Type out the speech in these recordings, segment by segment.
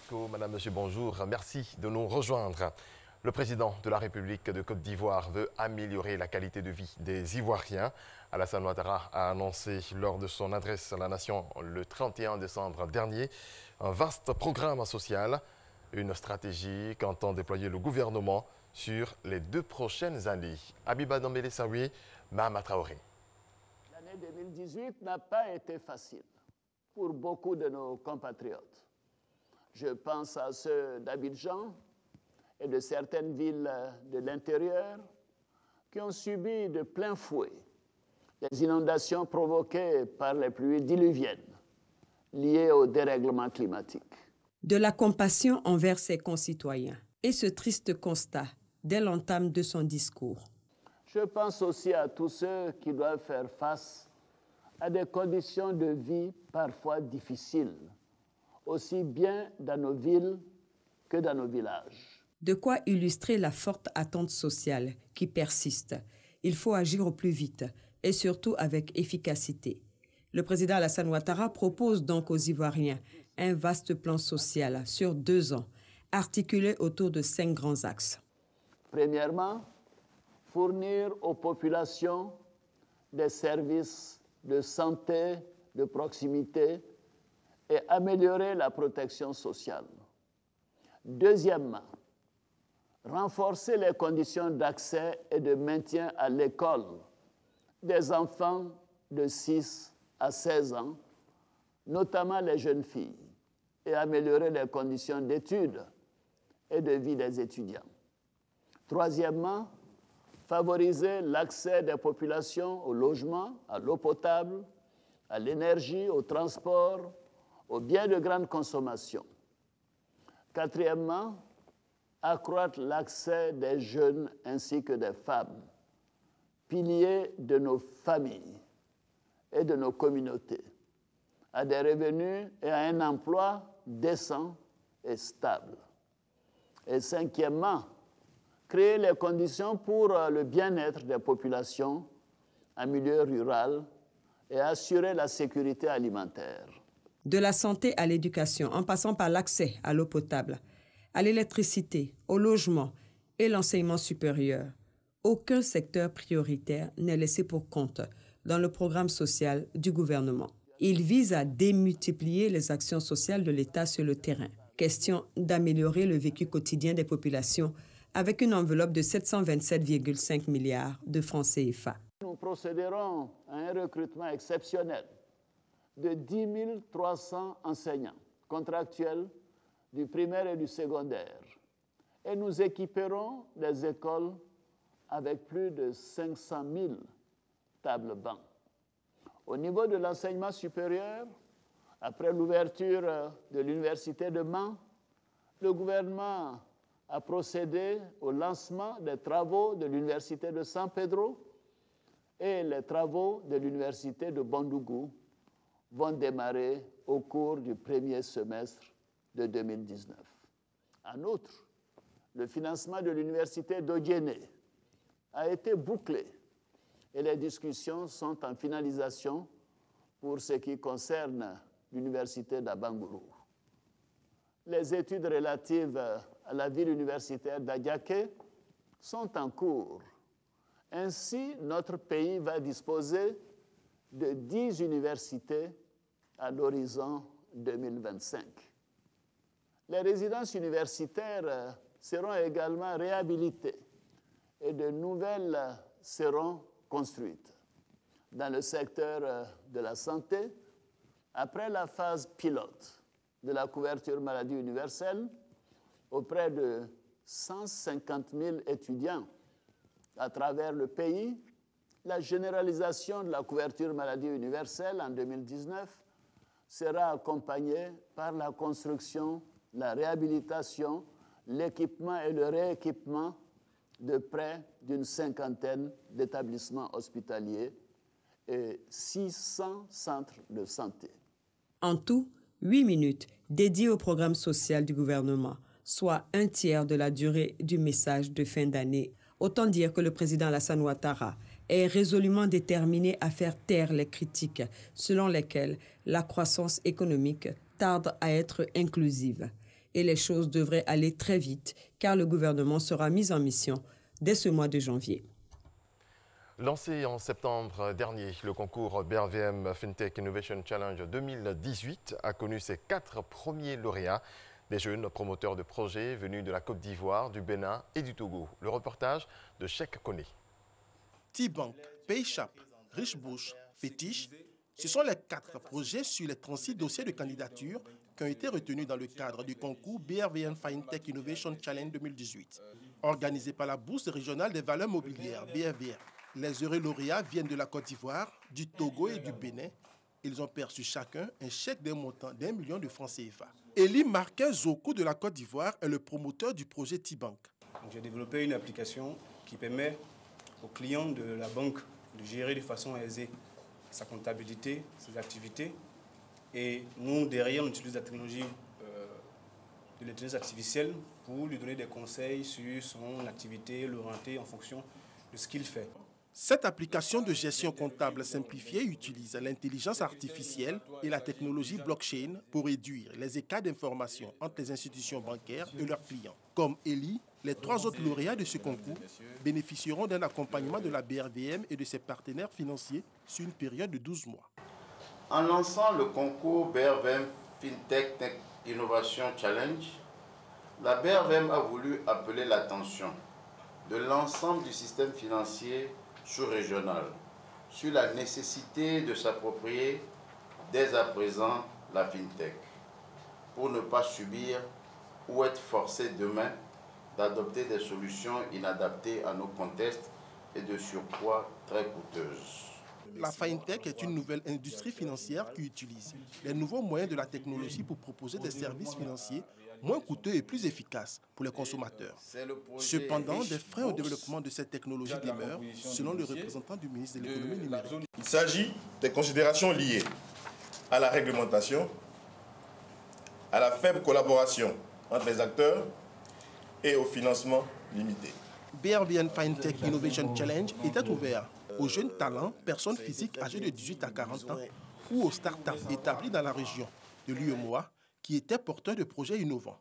Francisco. Madame, Monsieur, bonjour. Merci de nous rejoindre. Le président de la République de Côte d'Ivoire veut améliorer la qualité de vie des Ivoiriens. Alassane Ouattara a annoncé lors de son adresse à la nation le 31 décembre dernier un vaste programme social, une stratégie qu'entend déployer le gouvernement sur les 2 prochaines années. Abiba Dombele Saoui, Mahama Traoré. L'année 2018 n'a pas été facile pour beaucoup de nos compatriotes. Je pense à ceux d'Abidjan et de certaines villes de l'intérieur qui ont subi de plein fouet les inondations provoquées par les pluies diluviennes liées au dérèglement climatique. De la compassion envers ses concitoyens et ce triste constat dès l'entame de son discours. Je pense aussi à tous ceux qui doivent faire face à des conditions de vie parfois difficiles, aussi bien dans nos villes que dans nos villages. De quoi illustrer la forte attente sociale qui persiste. Il faut agir au plus vite et surtout avec efficacité. Le président Alassane Ouattara propose donc aux Ivoiriens un vaste plan social sur 2 ans, articulé autour de 5 grands axes. Premièrement, fournir aux populations des services de santé, de proximité et améliorer la protection sociale. Deuxièmement, renforcer les conditions d'accès et de maintien à l'école des enfants de 6 à 16 ans, notamment les jeunes filles, et améliorer les conditions d'études et de vie des étudiants. Troisièmement, favoriser l'accès des populations au logement, à l'eau potable, à l'énergie, au transport, aux biens de grande consommation. Quatrièmement, accroître l'accès des jeunes ainsi que des femmes, piliers de nos familles et de nos communautés, à des revenus et à un emploi décent et stable. Et cinquièmement, créer les conditions pour le bien-être des populations en milieu rural et assurer la sécurité alimentaire. De la santé à l'éducation, en passant par l'accès à l'eau potable, à l'électricité, au logement et l'enseignement supérieur, aucun secteur prioritaire n'est laissé pour compte dans le programme social du gouvernement. Il vise à démultiplier les actions sociales de l'État sur le terrain. Question d'améliorer le vécu quotidien des populations avec une enveloppe de 727,5 milliards de francs CFA. Nous procéderons à un recrutement exceptionnel de 10 300 enseignants contractuels du primaire et du secondaire. Et nous équiperons les écoles avec plus de 500 000 tables-bancs. Au niveau de l'enseignement supérieur, après l'ouverture de l'Université de Mans, le gouvernement a procédé au lancement des travaux de l'Université de San Pedro et les travaux de l'Université de Bandungu vont démarrer au cours du premier semestre de 2019. En outre, le financement de l'Université d'Odjéné a été bouclé et les discussions sont en finalisation pour ce qui concerne l'Université d'Abangourou. Les études relatives à la ville universitaire d'Adiaké sont en cours. Ainsi, notre pays va disposer de 10 universités à l'horizon 2025. Les résidences universitaires seront également réhabilitées et de nouvelles seront construites. Dans le secteur de la santé, après la phase pilote de la couverture maladie universelle, auprès de 150 000 étudiants à travers le pays, la généralisation de la couverture maladie universelle en 2019 sera accompagnée par la construction, la réhabilitation, l'équipement et le rééquipement de près d'une 50aine d'établissements hospitaliers et 600 centres de santé. En tout, 8 minutes dédiées au programme social du gouvernement, soit 1/3 de la durée du message de fin d'année. Autant dire que le président Alassane Ouattara est résolument déterminé à faire taire les critiques selon lesquelles la croissance économique tarde à être inclusive. Et les choses devraient aller très vite, car le gouvernement sera mis en mission dès ce mois de janvier. Lancé en septembre dernier, le concours BRVM FinTech Innovation Challenge 2018 a connu ses 4 premiers lauréats, des jeunes promoteurs de projets venus de la Côte d'Ivoire, du Bénin et du Togo. Le reportage de Cheikh Koné. T-Bank, PayShap, Richbush, Fetish, ce sont les 4 projets sur les 36 dossiers de candidature qui ont été retenus dans le cadre du concours BRVM FinTech Innovation Challenge 2018, organisé par la Bourse régionale des valeurs mobilières, BRVM. Les heureux lauréats viennent de la Côte d'Ivoire, du Togo et du Bénin. Ils ont perçu chacun un chèque d'un montant d'1 million de francs CFA. Eli Marquez Zoku de la Côte d'Ivoire est le promoteur du projet T-Bank. J'ai développé une application qui permet aux clients de la banque de gérer de façon aisée sa comptabilité, ses activités. Et nous, derrière, on utilise la technologie de l'intelligence artificielle pour lui donner des conseils sur son activité, l'orienter en fonction de ce qu'il fait. Cette application de gestion comptable simplifiée utilise l'intelligence artificielle et la technologie blockchain pour réduire les écarts d'information entre les institutions bancaires et leurs clients. Comme Eli, les 3 autres lauréats de ce concours bénéficieront d'un accompagnement de la BRVM et de ses partenaires financiers sur une période de 12 mois. En lançant le concours BRVM FinTech Innovation Challenge, la BRVM a voulu appeler l'attention de l'ensemble du système financier sous-régional sur la nécessité de s'approprier dès à présent la FinTech pour ne pas subir ou être forcé demain d'adopter des solutions inadaptées à nos contextes et de surcroît très coûteuses. La FinTech est une nouvelle industrie financière qui utilise les nouveaux moyens de la technologie pour proposer des services financiers moins coûteux et plus efficaces pour les consommateurs. Cependant, des freins au développement de cette technologie demeurent, selon le représentant du ministre de l'économie numérique. Il s'agit des considérations liées à la réglementation, à la faible collaboration entre les acteurs et au financement limité. BRVM FinTech Innovation Challenge était ouvert aux jeunes talents, personnes physiques âgées de 18 à 40 ans ou aux startups établies dans la région de l'UEMOA qui étaient porteurs de projets innovants.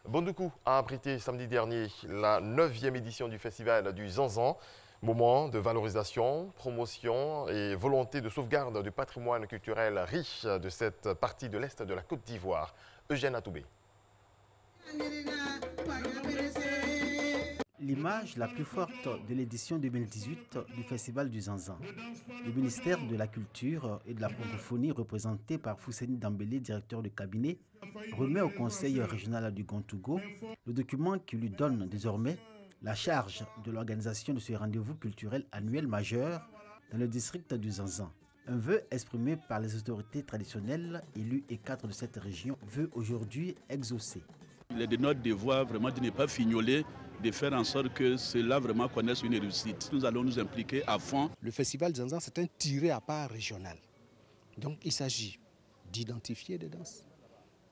Bondoukou a abrité samedi dernier la 9e édition du festival du Zanzan, moment de valorisation, promotion et volonté de sauvegarde du patrimoine culturel riche de cette partie de l'Est de la Côte d'Ivoire. Eugène Atoubé. L'image la plus forte de l'édition 2018 du Festival du Zanzan. Le ministère de la Culture et de la Francophonie, représenté par Fousseni Dambélé, directeur de cabinet, remet au Conseil régional du Gontogo le document qui lui donne désormais la charge de l'organisation de ce rendez-vous culturel annuel majeur dans le district du Zanzan. Un vœu exprimé par les autorités traditionnelles, élues et cadres de cette région, veut aujourd'hui exaucer. Il est de notre devoir vraiment de ne pas fignoler, de faire en sorte que cela vraiment connaisse une réussite. Nous allons nous impliquer à fond. Le festival Zanzan, c'est un tiré à part régional. Donc il s'agit d'identifier des danses,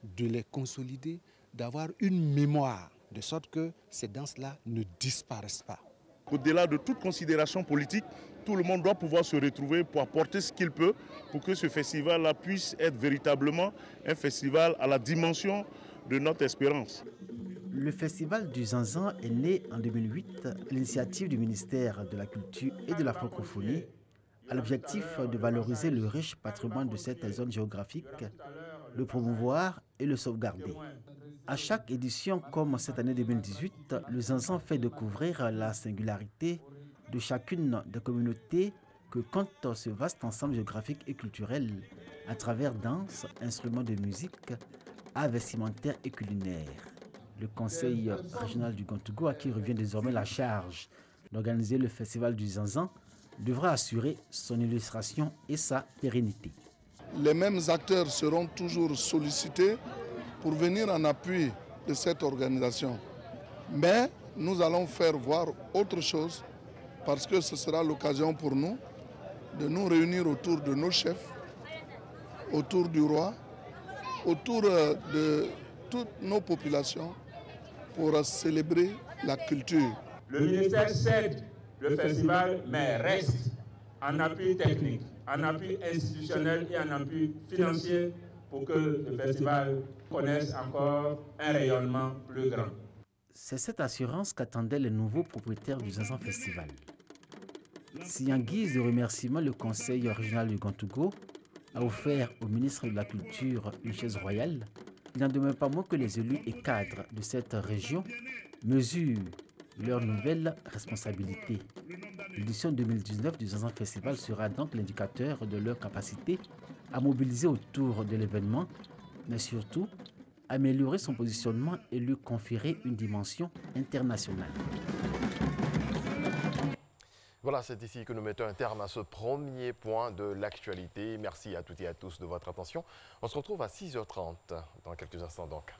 de les consolider, d'avoir une mémoire, de sorte que ces danses-là ne disparaissent pas. Au-delà de toute considération politique, tout le monde doit pouvoir se retrouver pour apporter ce qu'il peut pour que ce festival-là puisse être véritablement un festival à la dimension de notre espérance. Le Festival du Zanzan est né en 2008 à l'initiative du ministère de la Culture et de la Francophonie à l'objectif de valoriser le riche patrimoine de cette zone géographique, le promouvoir et le sauvegarder. À chaque édition, comme cette année 2018, le Zanzan fait découvrir la singularité de chacune des communautés que compte ce vaste ensemble géographique et culturel à travers danse, instruments de musique, arts vestimentaires et culinaires. Le Conseil régional du Gontogo, à qui revient désormais la charge d'organiser le Festival du Zanzan, devra assurer son illustration et sa pérennité. Les mêmes acteurs seront toujours sollicités pour venir en appui de cette organisation. Mais nous allons faire voir autre chose parce que ce sera l'occasion pour nous de nous réunir autour de nos chefs, autour du roi, autour de toutes nos populations pour célébrer la culture. Le ministère cède le festival, mais reste en appui technique, en appui institutionnel et en appui financier pour que le festival connaisse encore un rayonnement plus grand. C'est cette assurance qu'attendaient les nouveaux propriétaires du Zinzan Festival. Si en guise de remerciement, le conseil régional du Grand-Togo a offert au ministre de la Culture une chaise royale, il n'en demeure pas moins que les élus et cadres de cette région mesurent leur nouvelle responsabilité. L'édition 2019 du Zinzan Festival sera donc l'indicateur de leur capacité à mobiliser autour de l'événement, mais surtout améliorer son positionnement et lui conférer une dimension internationale. Voilà, c'est ici que nous mettons un terme à ce premier point de l'actualité. Merci à toutes et à tous de votre attention. On se retrouve à 6h30 dans quelques instants donc.